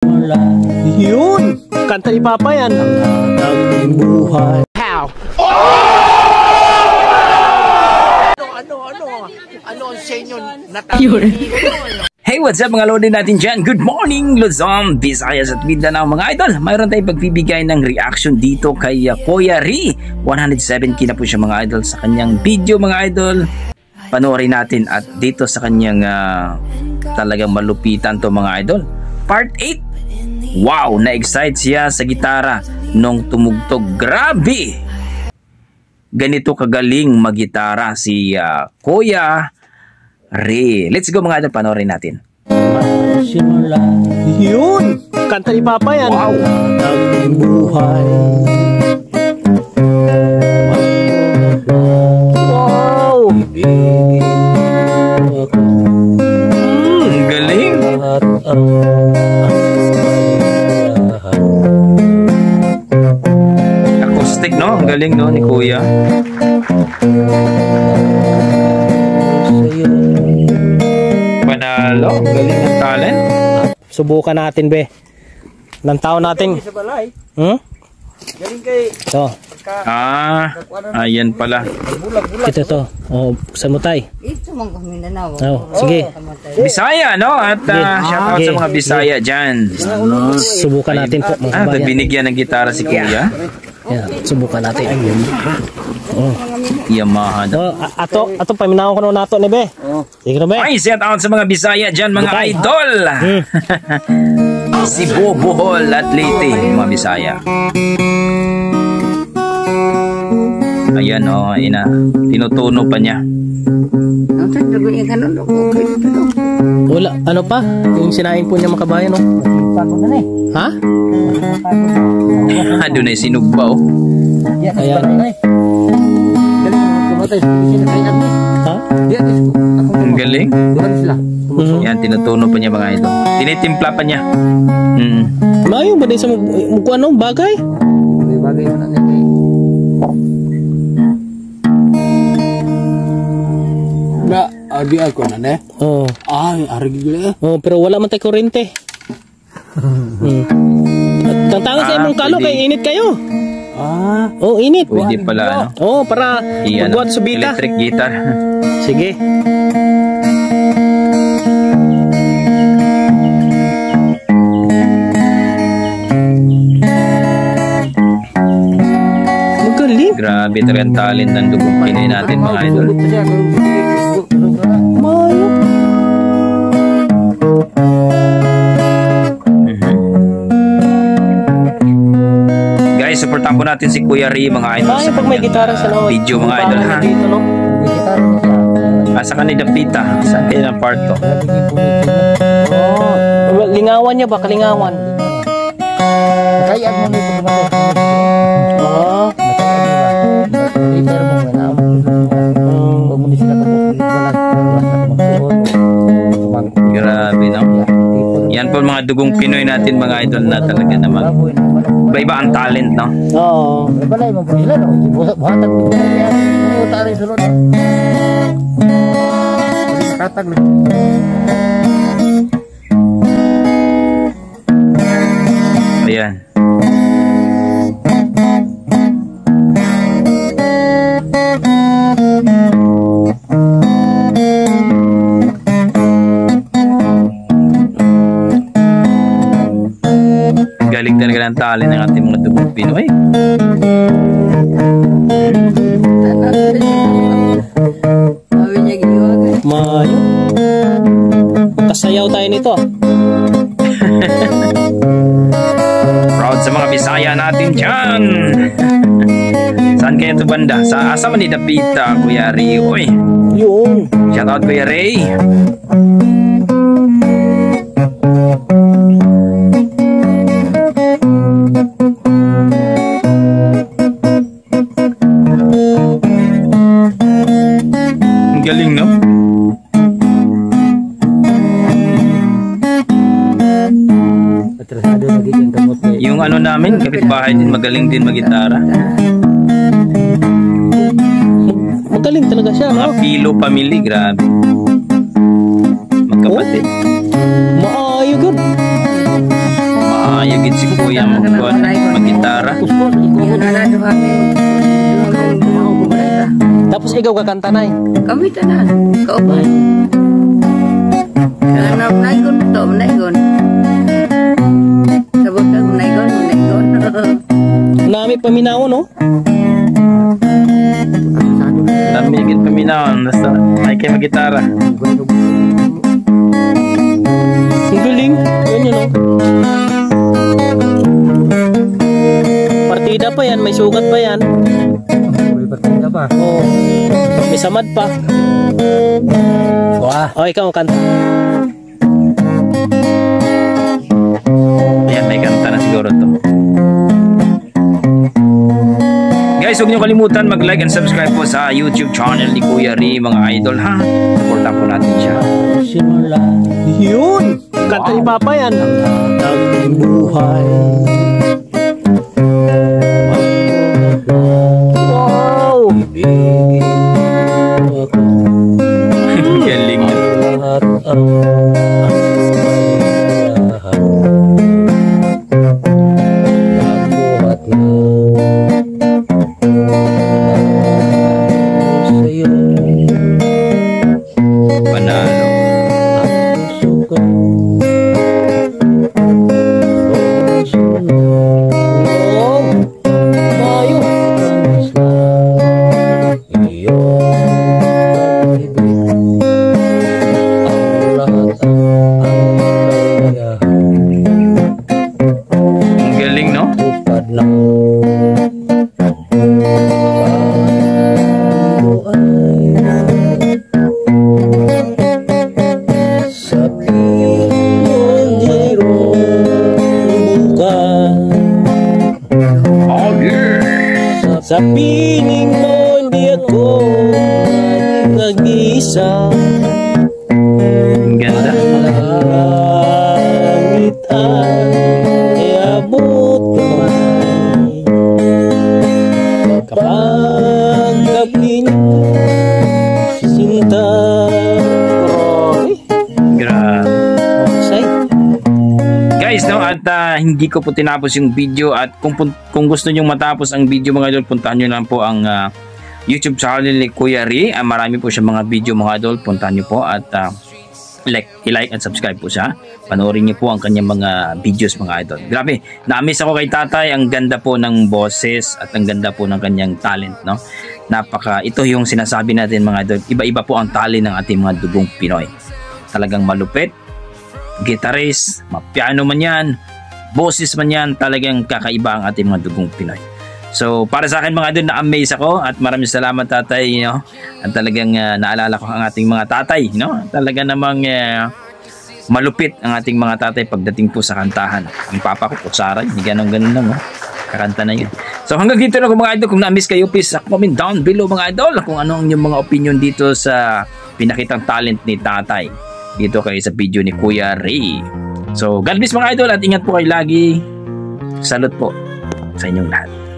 Yun! Kanta ni Papa yan. Ang buhay. How? Ano ang senyo natapos? Hey, what's up mga lodi natin dyan? Good morning, Luzon, Visayas at Mindanao mga idol. Mayroon tayong pagbibigay ng reaction dito kay Kuya Ri. 107k na po siya mga idol sa kanyang video mga idol. Panoorin natin at dito sa kanyang talagang malupitan to mga idol. Part 8. Wow, na-excite siya sa gitara nung tumugtog. Grabe! Ganito kagaling magitara si Kuya Ri. Let's go mga idol, panoorin natin. Yun! Kanta ni Papa yan. Wow! Ang buhay. Wow! Galing! Acoustic, no? Ang galing, no, ni Kuya. Panalo, galing ng talent. Subukan natin, be. Ng tao natin. Galing kay Ito. Ayan pala. Ito to. Oh, saan mo tay? ito mong Mindanao. Oh, sige. Bisaya, no? At shoutout sa mga Bisaya dyan. Subukan natin po mga kabayan. Binigyan ng gitara si Kuya. Yeah, subukan natin. Oh. Yamaha. Oh, ato paminaw ko nato ni be. Sige na be. Ay, shoutout sa mga Bisaya dyan, mga idol. Si Bobohol at Leyte, mga Bisaya. Ayan o, ina. Tinutuno pa niya. Wala, ano pa? Yung sinain po niya mga kabayan, no? Ha? Doon ay sinugba, oh. Ayan. Ha? Ang galing. Yan, tinutuno pa niya mga idol. Tinitimpla pa niya. Mayo ba din sa mukha nung bagay? Bagay mo na niya. Na, adi ako na ne. Oh. Ay, arigil. Oh, pero wala man tay kuryente. Tantangan sa imong kalo kay init kayo. Oh, init. Pwede pala, ano? Oh, para magbuhat subita. Electric guitar. Sige. Magaling. Grabe talagang talent ng dugong Pinoy natin mga idol. Mayo. Guys, supportan po natin si Kuya Ri mga idol Mayo sa pag may gitara sa loob. video mga idol ha. Dito, no? Sa kanila pita, saan kayo ng part to? Oh, lingawan niya ba? Kalingawan. Kaya mo may pagmatay. Oh. Pero mo na. Huwag mo sila Grabe, no? Yan po mga dugong Pinoy natin mga idol na talaga naman. Iba-iba ang talent, no? Oo. balay mo po sila, no? Buhatag mo yan. May utari sulod. Nakatag lang. Ayan. Galing talaga ng talent ng ating mga dugong Pinoy. Mayo. Kasayaw tayo nito. Proud sa mga Bisaya natin dyan. Saan kaya ito banda? Sa asa man ni Dapita, Kuya Ri. Uy, Yung. shoutout Kuya Ri. Ang galing, no? Yung ano namin, kapitbahay din, magaling din magitara. Magaling talaga siya, Mga no? Pilo family, grabe. Magkapatid. Maayo gud. kuya mo mag-gitara. Tapos ikaw kakanta na eh. Kami tanan, kaubay. Karena menaigon to, menaigon. Sabot ka menaigon. Nami paminaw no? Namigit paminawan, basta ay kayo mag-gitara. Ang galing. Yan yun no? Partida pa yan, may sugat pa yan. May partida pa. Oo. May samad pa. Wah. Oh, ikaw kanta. Ayan, may kanta na siguro to. Guys, huwag niyo kalimutan mag-like and subscribe po sa YouTube channel ni Kuya Ri, mga idol ha. Supportan po natin siya. Simula Yun! Kanta ni Papa yan. ang buhay. Wow! Ibigin ako Galing na. lahat ang lahat. Nabuhat na sa'yo. Panalo. Oh! Mayo! Ang galing, no? Oh, yeah. Sa piling mo hindi ako nag-isa. Ang ganda. Langit ay abot kamay. Kapag kapiling sinta. Grabe. Say. Guys, no, at hindi ko po tinapos yung video at kung gusto nyo matapos ang video mga idol, puntahan nyo lang po ang YouTube channel ni Kuya Ri. Marami po siya mga video mga idol, puntahan nyo po at i-like and subscribe po siya. Panoorin nyo po ang kanyang mga videos mga idol. Grabe, na-miss ako kay tatay. Ang ganda po ng boses at ang ganda po ng kanyang talent, no? Ito yung sinasabi natin mga idol, iba-iba po ang talent ng ating mga dugong Pinoy. Talagang malupit, guitarist, mapiano man yan, boses man yan, talagang kakaiba ang ating mga dugong Pinoy. So para sa akin mga idol, na-amaze ako at maraming salamat tatay, no? At talagang naalala ko ang ating mga tatay, no? Talaga namang malupit ang ating mga tatay pagdating po sa kantahan. Ang papa ko, kutsara, hindi ganun-ganun lang, no? Kakanta na yun. So hanggang dito na po mga idol. Kung na-miss kayo, please comment down below mga idol kung ano ang inyong mga opinion dito sa pinakitang talent ni tatay dito kayo sa video ni Kuya Ri. So God bless mga idol at ingat po kayo lagi. Salute po sa inyong lahat.